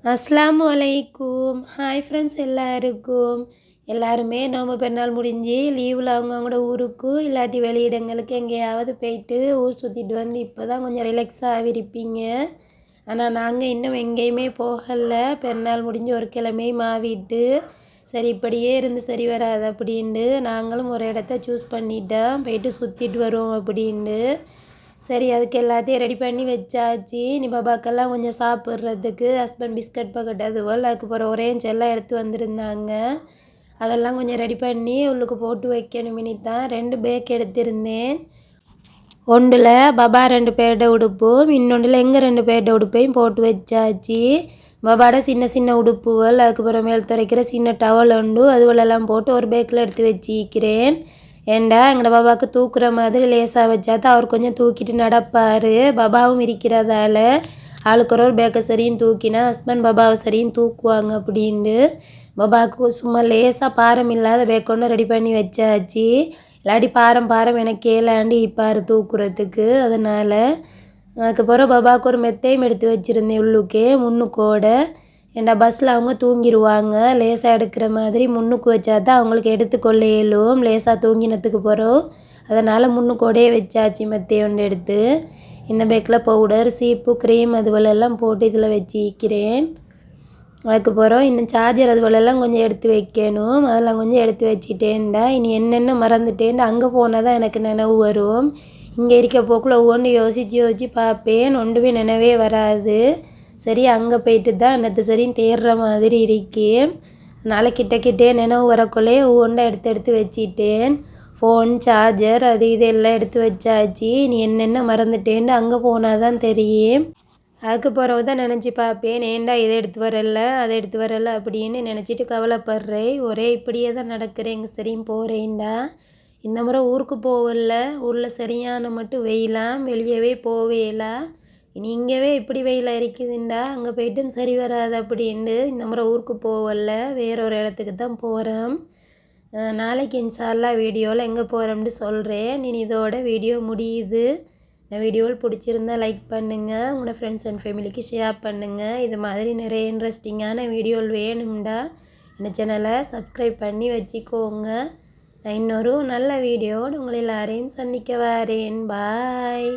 அஸ்ஸலாமு அலைக்கும். Hi friends எல்லாருமே நோன்பு பெருநாள் முடிஞ்சு லீவில் அவங்கவுங்களோட ஊருக்கு இல்லாட்டி வெளியிடங்களுக்கு எங்கேயாவது போயிட்டு ஊர் சுற்றிட்டு வந்து இப்போ தான் கொஞ்சம் ரிலாக்ஸாக இருப்பீங்க. ஆனால் நாங்கள் இன்னும் எங்கேயுமே போகலை. பெருநாள் முடிஞ்சு ஒரு கிழமையும் ஆவிட்டு சரி இப்படியே இருந்து சரி வராது அப்படின்ட்டு நாங்களும் ஒரு இடத்த சூஸ் பண்ணிட்டோம், போயிட்டு சுற்றிட்டு வருவோம் அப்படின்ட்டு. சரி அதுக்கு எல்லாத்தையும் ரெடி பண்ணி வச்சாச்சு. நீ பாப்பாக்கெல்லாம் கொஞ்சம் சாப்பிட்றதுக்கு ஹஸ்பண்ட் பிஸ்கட் பாக்கெட் அதுபோல் அதுக்கப்புறம் ஒரேஞ்ச் எல்லாம் எடுத்து வந்திருந்தாங்க. அதெல்லாம் கொஞ்சம் ரெடி பண்ணி உள்ளுக்கு போட்டு வைக்கணும். தான் 2 பேக் எடுத்திருந்தேன். ஒன்றில் பாபா 2 பேரோட உடுப்பும் இன்னொன்றில் எங்கள் 2 பேரோட உடுப்பையும் போட்டு வச்சாச்சு. பாபாவோட சின்ன சின்ன உடுப்புகள் அதுக்கப்புறம் மேல் துடைக்கிற சின்ன டவல் உண்டு அதுவெல்லாம் போட்டு ஒரு பேக்கில் எடுத்து வச்சிக்கிறேன். ஏண்டா எங்களோட பாபாவுக்கு தூக்குற மாதிரி லேசாக வச்சா தான் அவர் கொஞ்சம் தூக்கிட்டு நடப்பார். பாபாவும் இருக்கிறதால ஆளுக்கு ஒரு பேக்கை சரியும் தூக்கினா ஹஸ்பண்ட் பாபாவை சரியும் தூக்குவாங்க அப்படின்ட்டு பாபாவுக்கு சும்மா லேசாக பாரம் இல்லாத பேக்கொண்டு ரெடி பண்ணி வச்சாச்சு. இல்லாட்டி பாரம் எனக்கு கேளாண்டி இப்பார் தூக்குறதுக்கு. அதனால் அதுக்கப்புறம் பாபாவுக்கு ஒரு மெத்தையும் எடுத்து வச்சுருந்தேன் உள்ளுக்கே முன்னுக்கோட. ஏண்டா பஸ்ஸில் அவங்க தூங்கிடுவாங்க, லேசாக எடுக்கிற மாதிரி முன்னுக்கு வச்சா தான் அவங்களுக்கு எடுத்துக்கொள்ள இயலும் லேசாக தூங்கினத்துக்கு போகிறோம். அதனால் முன்னுக்கோடையே வச்சாச்சு மெத்தையை ஒன்று எடுத்து. இந்த பேக்கில் பவுடர் சீப்பு க்ரீம் அதுவெல்லாம் போட்டு இதில் வச்சிக்கிறேன். அதுக்கப்புறம் இன்னும் சார்ஜர் அதுவெல்லாம் கொஞ்சம் எடுத்து வைக்கணும். அதெல்லாம் கொஞ்சம் எடுத்து வச்சுட்டேன்டா. இனி என்னென்ன மறந்துட்டேன்டா அங்கே போனால் தான் எனக்கு நினைவு வரும். இங்கே இருக்க போக்கில் ஒவ்வொன்று யோசித்து பார்ப்பேன், ஒன்றுமே நினைவே வராது. சரி அங்கே போயிட்டு தான் அன்னத்து சரியும் தேடுற மாதிரி இருக்கேன். அதனால் கிட்டே நினைவு வரக்குள்ளே ஒவ்வொன்றா எடுத்து வச்சிட்டேன். ஃபோன் சார்ஜர் அது இது எல்லாம் எடுத்து வச்சாச்சு. நீ என்னென்ன மறந்துட்டேன்னு அங்கே போனால் தான் தெரியும். அதுக்கு பிறகு தான் நினச்சி பார்ப்பேன், ஏன்டா இதை எடுத்து வரல அப்படின்னு நினச்சிட்டு கவலைப்படுறேன். ஒரே இப்படியே தான் நடக்கிறேன். எங்கே சரியும் போகிறேன்டா. இந்த முறை ஊருக்கு போகல, ஊரில் சரியான மட்டும் வெயிலாம், வெளியவே போவேலா. இனி இங்கேவே இப்படி வெயிலாக இருக்குதுண்டா, அங்கே போய்ட்டும் சரி வராது அப்படின்ட்டு இந்த முறை ஊருக்கு போகல, வேறொரு இடத்துக்கு தான் போகிறோம். நாளைக்கு இன்ஷா அல்லாஹ் வீடியோவில் எங்கே போகிறோம்னு சொல்கிறேன். இனி இதோட வீடியோ முடியுது. இந்த வீடியோவில் பிடிச்சிருந்தா லைக் பண்ணுங்கள், உங்களோட ஃப்ரெண்ட்ஸ் அண்ட் ஃபேமிலிக்கு ஷேர் பண்ணுங்கள். இது மாதிரி நிறைய இன்ட்ரெஸ்டிங்கான வீடியோவில் வேணும்டா இந்த சேனலை சப்ஸ்கிரைப் பண்ணி வச்சுக்கோங்க. நான் இன்னொரு நல்ல வீடியோடு உங்களை எல்லாரையும் சந்திக்க வரேன். பாய்.